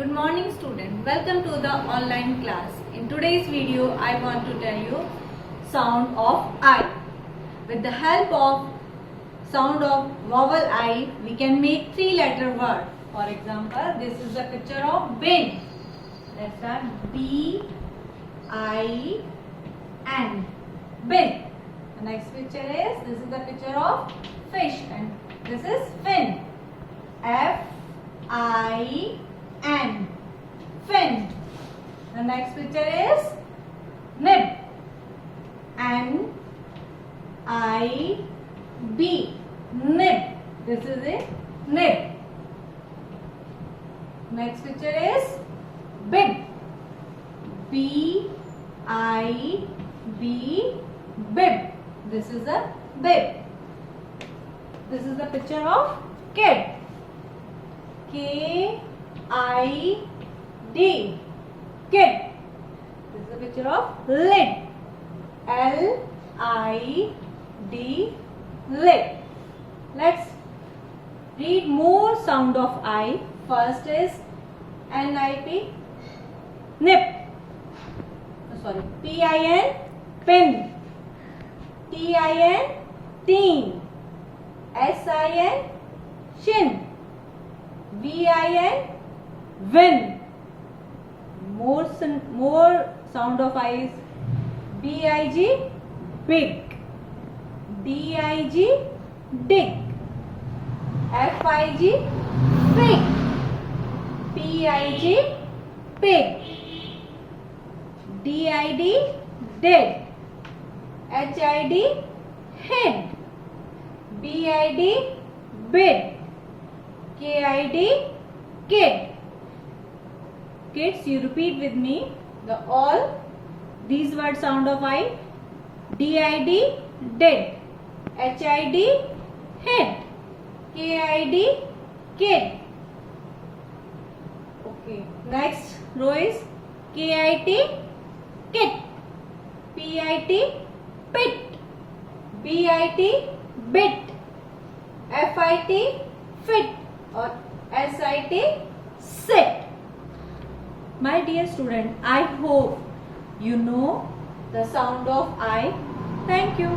Good morning student. Welcome to the online class. In today's video I want to tell you sound of I. With the help of sound of vowel I we can make 3-letter word. For example, this is a picture of bin. Let's start B-I-N. Bin. The next picture is, this is the picture of fish and this is fin. F-I-N. Fin. The next picture is nib. N-I-B. Nib. This is a nib. Next picture is bib. B-I-B. Bib. This is a bib. This is the picture of kid. K-I-D. Kid. This is a picture of lid. L-I-D. Lid. Let's read more sound of I. First is N-I-P. Nip. Sorry. P-I-N. Pin. T-I-N. Teen. S-I-N. Shin. V-I-N. Win. More sound of I is B-I-G. Big. D-I-G. Dig. F-I-G. Fig. P-I-G. Pig. D-I-D. Did. H-I-D. Hid. B-I-D. Bid. K-I-D. Kid. Kids, you repeat with me all these words sound of I. D-I-D. Did. H-I-D. Hid. K-I-D. Kid. Okay. Next row is K-I-T. Kit. P-I-T. Pit. B-I-T. Bit. F-I-T. Fit. Or S-I-T. Sit. My dear student, I hope you know the sound of I. Thank you.